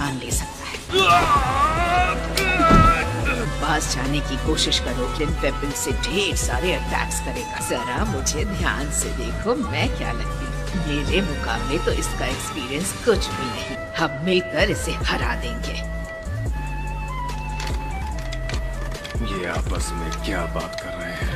जान ले सकता है। पास जाने की कोशिश करो, वेपन से ढेर सारे अटैक्स करेगा। जरा मुझे ध्यान से देखो, मैं क्या लगती हूँ। मेरे मुकाबले तो इसका एक्सपीरियंस कुछ भी नहीं। हम मिलकर इसे हरा देंगे। ये आपस में क्या बात कर रहे हैं?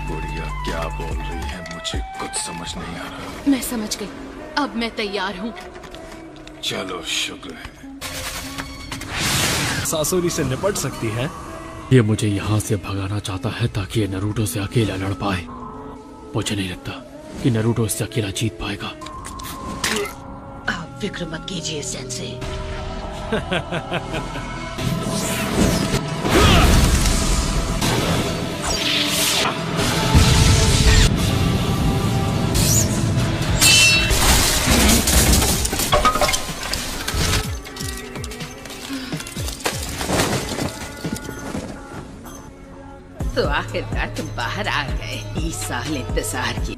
बुढ़िया क्या बोल रही है, मुझे कुछ समझ नहीं आ रहा। मैं समझ गई, अब मैं तैयार हूँ। चलो शुक्र है। सासुरी से निपट सकती है। ये मुझे यहाँ से भगाना चाहता है ताकि ये नरूटो से अकेला लड़ पाए। मुझे नहीं लगता कि नरूटो इससे अकेला जीत पाएगा। आप फिक्र मत कीजिए सेंसे। तो आखिरकार तुम बाहर आ गए। 20 साल इंतजार की।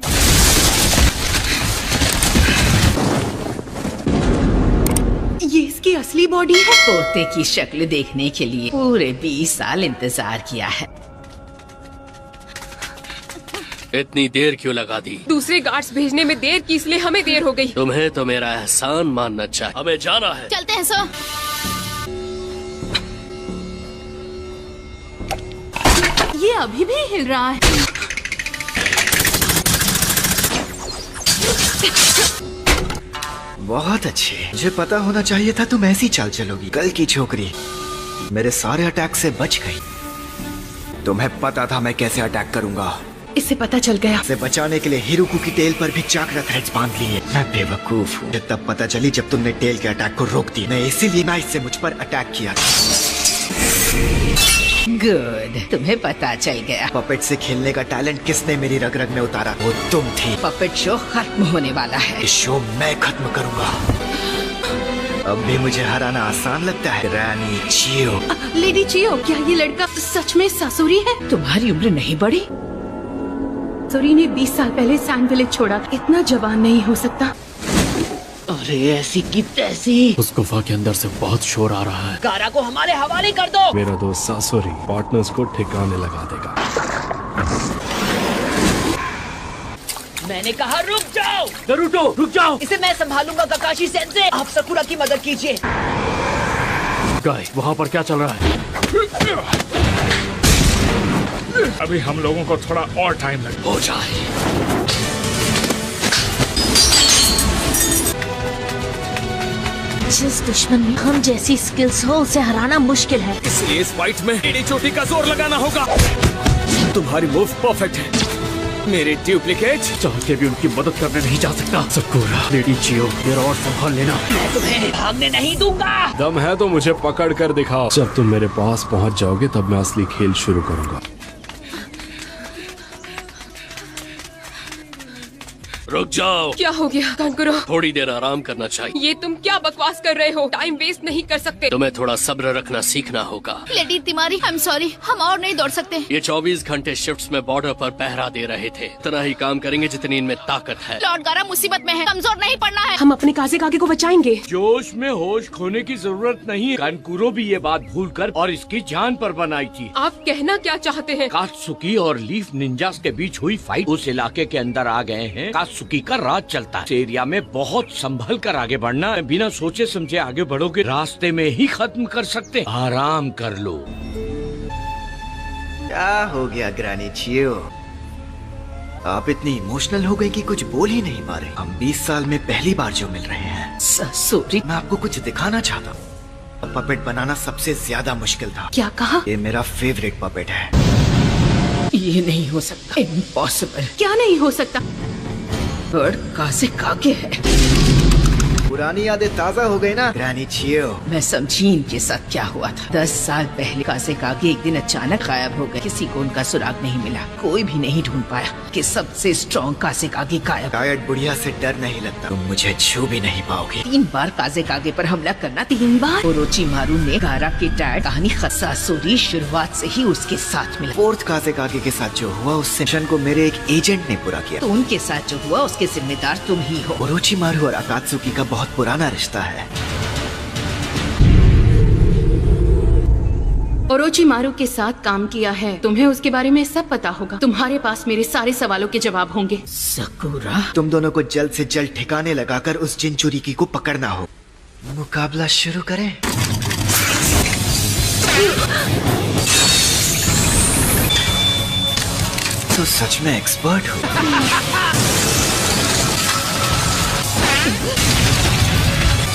ये इसकी असली बॉडी है। तोते की शक्ल देखने के लिए पूरे 20 साल इंतजार किया है। इतनी देर क्यों लगा दी? दूसरे गार्ड्स भेजने में देर की, इसलिए हमें देर हो गई। तुम्हें तो मेरा एहसान मानना चाहिए। हमें जाना है। चलते हैं सर। ये अभी भी हिल रहा है। बहुत अच्छे। मुझे पता होना चाहिए था तुम ऐसी चाल चलोगी। कल की छोकरी मेरे सारे अटैक से बच गई। तुम्हें पता था मैं कैसे अटैक करूंगा। इससे पता चल गया। इसे बचाने के लिए हिरुकू की टेल पर भी चाकरा थ्रेड्स बांध लिए। मैं बेवकूफ हूँ। तब पता चली जब तुमने टेल के अटैक को रोक दी। मैं इसीलिए नाइस से मुझ पर अटैक किया था। गुड, तुम्हें पता चल गया। पपेट से खेलने का टैलेंट किसने मेरी रग रग में उतारा? वो तुम थी। पपेट शो खत्म होने वाला है। इस शो मैं खत्म करूंगा। अब भी मुझे हराना आसान लगता है। रानी चियो। लेडी चियो, क्या ये लड़का सच में सासुरी है? तुम्हारी उम्र नहीं बढ़ी? सासुरी ने 20 साल पहले सैंड विलेज छोड़ा। इतना जवान नहीं हो सकता। अरे ऐसी की तैसी। उस गुफा के अंदर से बहुत शोर आ रहा है। गारा को हमारे हवाले कर दो। मेरा दोस्त सासुरी पार्टनर्स को ठिकाने लगा देगा। मैंने कहा रुक जाओ। नरूटो रुक जाओ। इसे मैं संभालूंगा काकाशी सेंसे। आप सकुरा की मदद कीजिए। गाय, वहाँ पर क्या चल रहा है? अभी हम लोगों को थोड़ा और टाइम लगेगा। हो जाए। जिस दुश्मन में हम जैसी स्किल्स हो उसे हराना मुश्किल है। इसलिए इस फाइट में एडी चोटी का जोर लगाना होगा। तुम्हारी मूव परफेक्ट है। मेरे डुप्लीकेट चाह के भी उनकी मदद करने नहीं जा सकता। सकुरा, लेडी चियो, मेरा और संभाल लेना। मैं तुम्हें भागने नहीं दूंगा। दम है तो मुझे पकड़ कर दिखाओ। जब तुम मेरे पास पहुंच जाओगे तब मैं असली खेल शुरू करूंगा। रुक जाओ। क्या हो गया कानकुरो? थोड़ी देर आराम करना चाहिए। ये तुम क्या बकवास कर रहे हो? टाइम वेस्ट नहीं कर सकते। तुम्हें थोड़ा सब्र रखना सीखना होगा। लेडी तिमारी, आई एम सॉरी, हम और नहीं दौड़ सकते। ये 24 घंटे शिफ्ट्स में बॉर्डर पर पहरा दे रहे थे। इतना ही काम करेंगे जितनी इनमें ताकत है। लॉर्ड गारा मुसीबत में है, कमजोर नहीं पड़ना है। हम अपने काज़ेकागे को बचाएंगे। जोश में होश खोने की जरूरत नहीं है। कानकुरो भी ये बात भूलकर और इसकी जान पर बनाई थी। आप कहना क्या चाहते हैं? कात्सुकी और लीफ निंजास के बीच हुई फाइट उस इलाके के अंदर आ गए हैं। कात्सुकी का राज चलता है। इस एरिया में बहुत संभल कर आगे बढ़ना। बिना सोचे समझे आगे बढ़ोगे रास्ते में ही खत्म कर सकते। आराम कर लो। क्या हो गया ग्रानी चियो? आप इतनी इमोशनल हो गई कि कुछ बोल ही नहीं पा रहे। हम 20 साल में पहली बार जो मिल रहे हैं। ससुरी, मैं आपको कुछ दिखाना चाहता हूँ। पपेट बनाना सबसे ज्यादा मुश्किल था। क्या कहा? ये मेरा फेवरेट पपेट है। ये नहीं हो सकता। इम्पॉसिबल। क्या नहीं हो सकता? बर्ड काज़ेकागे है। पुरानी यादें ताजा हो गई ना ग्रानी चियो? मैं समझी इनके साथ क्या हुआ था। 10 साल पहले काज़ेकागे एक दिन अचानक गायब हो गए। किसी को उनका सुराग नहीं मिला। कोई भी नहीं ढूंढ पाया कि सबसे स्ट्रॉन्ग काज़ेकागे गायब। शायद बुढ़िया से डर नहीं लगता। तुम मुझे छू भी नहीं पाओगे। 3 बार काज़ेकागे पर हमला करना। 3 बार। ओरोचिमारू ने गारा के डैड कहानी सासुरी शुरुआत से ही उसके साथ मिला। 4th काज़ेकागे के साथ जो हुआ उससे मिशन को मेरे एक एजेंट ने पूरा किया। तो उनके साथ जो हुआ उसके जिम्मेदार तुम ही हो। ओरोचिमारू और अकात्सुकी का बहुत पुराना रिश्ता है। ओरोचिमारू के साथ काम किया है, तुम्हें उसके बारे में सब पता होगा। तुम्हारे पास मेरे सारे सवालों के जवाब होंगे। सकूरा, तुम दोनों को जल्द से जल्द ठिकाने लगाकर उस जिनचुरिकी को पकड़ना हो। मुकाबला शुरू करें। तो सच में एक्सपर्ट हो।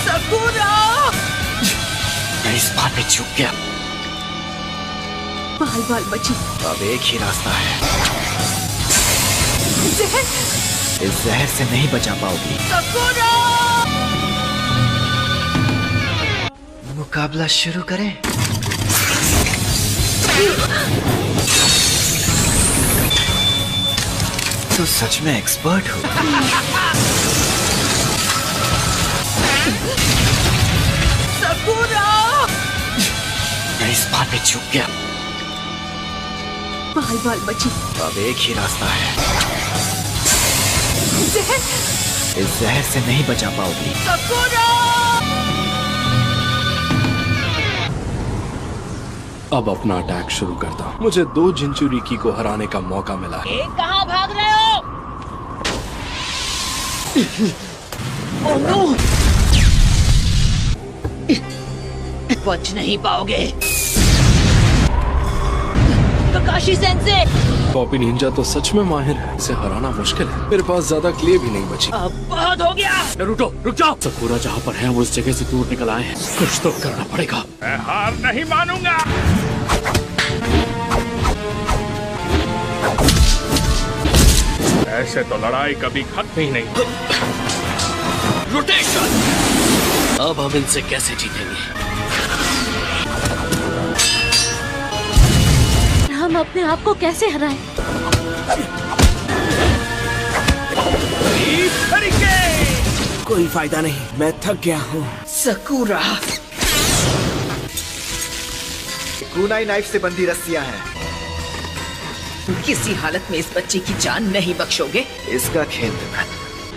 सकूरा! मैं इस बात पे चूक गया। बाल बाल बची। अब एक ही रास्ता है। इस जहर से नहीं बचा पाओगी। सकूरा! मुकाबला शुरू करें। तो सच में एक्सपर्ट हो। सकूरा! मैं इस बात पे चूक गया। बाल बाल बची। अब एक ही रास्ता है। इस जहर से नहीं बचा पाओगी। अब अपना अटैक शुरू करता हूँ। मुझे 2 जिनचुरिकी को हराने का मौका मिला है। कहाँ भाग रहे हो? बच नहीं पाओगे। ककाशी सेंसे, कॉपी निंजा तो सच में माहिर है। इसे हराना मुश्किल है। मेरे पास ज्यादा क्ले भी नहीं बची। अब बहुत हो गया। नरूटो रुक जाओ। सकूरा जहाँ पर है वो उस जगह से दूर निकल आए हैं। कुछ तो करना पड़ेगा। मैं हार नहीं मानूंगा। ऐसे तो लड़ाई कभी खत्म ही नहीं। रोटेशन। अब हम इनसे कैसे जीतेंगे? हम अपने आप को कैसे हराएं? कोई फायदा नहीं, मैं थक गया हूँ। सकूरा, कुनाई नाइफ से बंधी रस्सियां हैं। किसी हालत में इस बच्चे की जान नहीं बख्शोगे। इसका खेल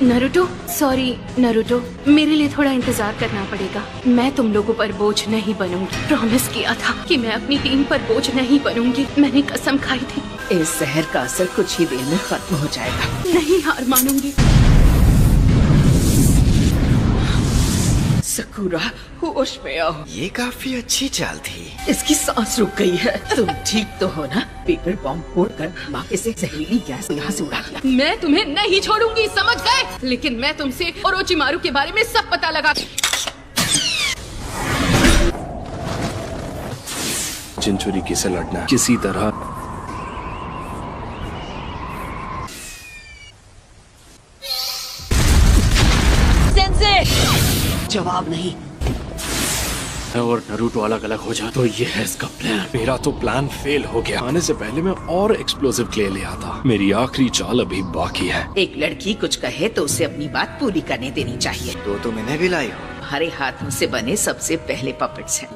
नरूटो, सॉरी नरूटो, मेरे लिए थोड़ा इंतजार करना पड़ेगा। मैं तुम लोगों पर बोझ नहीं बनूंगी। प्रॉमिस किया था कि मैं अपनी टीम पर बोझ नहीं बनूंगी। मैंने कसम खाई थी। इस जहर का असर कुछ ही देर में खत्म हो जाएगा। नहीं हार मानूंगी। सकूरा, होश में आओ। ये काफी अच्छी चाल थी। इसकी सांस रुक गई है। तुम ठीक तो हो ना? पेपर बॉम्ब फोड़कर माके से जहरीली गैस यहाँ से उड़ा दिया। मैं तुम्हें नहीं छोड़ूंगी, समझ गए? लेकिन मैं तुमसे ओरोचिमारू के बारे में सब पता लगा। जिनचुरिकी से लड़ना किसी तरह। जवाब नहीं। और नरूटो अलग अलग हो जाए तो ये है इसका प्लान। मेरा तो प्लान फेल हो गया। आने से पहले मैं और एक्सप्लोसिव क्ले ले आता। मेरी आखिरी चाल अभी बाकी है। एक लड़की कुछ कहे तो उसे अपनी बात पूरी करने देनी चाहिए। तो तुम इन्हें भी लाई हो। हमारे हाथों से बने सबसे पहले पपेट्स हैं।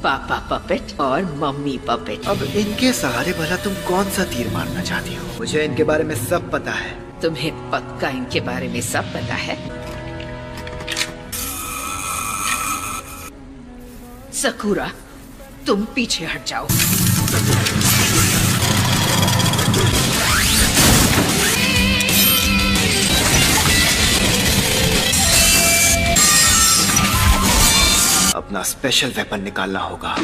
पापा पपेट और मम्मी पपेट। अब इनके सहारे भला तुम कौन सा तीर मारना चाहती हो? मुझे इनके बारे में सब पता है। तुम्हें पक्का इनके बारे में सब पता है? सकूरा, तुम पीछे हट जाओ। अपना स्पेशल वेपन निकालना होगा।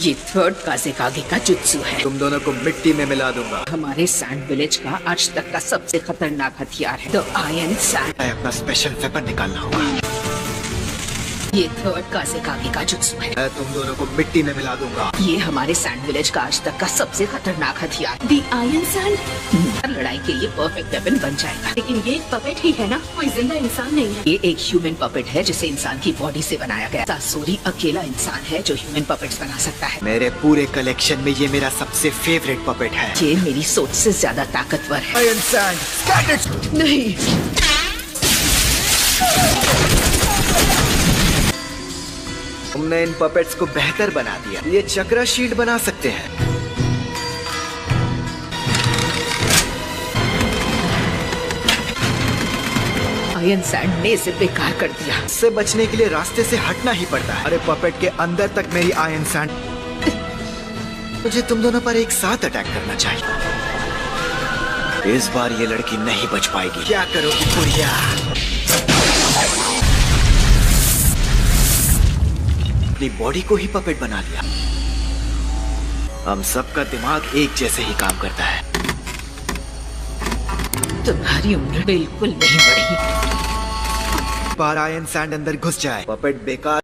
ये थर्ड काज़ेकागे का जुत्सु है। तुम दोनों को मिट्टी में मिला दूंगा। हमारे सैंड विलेज का आज तक का सबसे खतरनाक हथियार है, द आयरन सैंड। अपना स्पेशल वेपन निकालना होगा। ये थर्ड काज़ेकागे का जुत्सु है। मैं तुम दोनों को मिट्टी में मिला दूंगा। ये हमारे सैंड विलेज का आज तक का सबसे खतरनाक हथियार। दी आयरन सैंड लड़ाई के लिए परफेक्ट वेपन बन जाएगा। लेकिन ये एक पपेट ही है ना, कोई जिंदा इंसान नहीं है। ये एक ह्यूमन पपेट है जिसे इंसान की बॉडी से बनाया गया। सासोरी अकेला इंसान है जो ह्यूमन पपेट्स बना सकता है। मेरे पूरे कलेक्शन में ये मेरा सबसे फेवरेट पपेट है। ये मेरी सोच से ज्यादा ताकतवर है। आयरन सैंड नहीं, तुमने इन पपेट्स को बेहतर बना दिया। ये चक्रा शील्ड बना सकते हैं। आयन सैंड ने इसे बेकार कर दिया। इससे बचने के लिए रास्ते से हटना ही पड़ता है। अरे पपेट के अंदर तक मेरी आयन सैंड। मुझे तुम दोनों पर एक साथ अटैक करना चाहिए। इस बार ये लड़की नहीं बच पाएगी। क्या करोगी बुढ़िया? अपनी बॉडी को ही पपेट बना लिया। हम सबका दिमाग एक जैसे ही काम करता है। तुम्हारी उम्र बिल्कुल नहीं बढ़ी। बार आयन सैंड अंदर घुस जाए, पपेट बेकार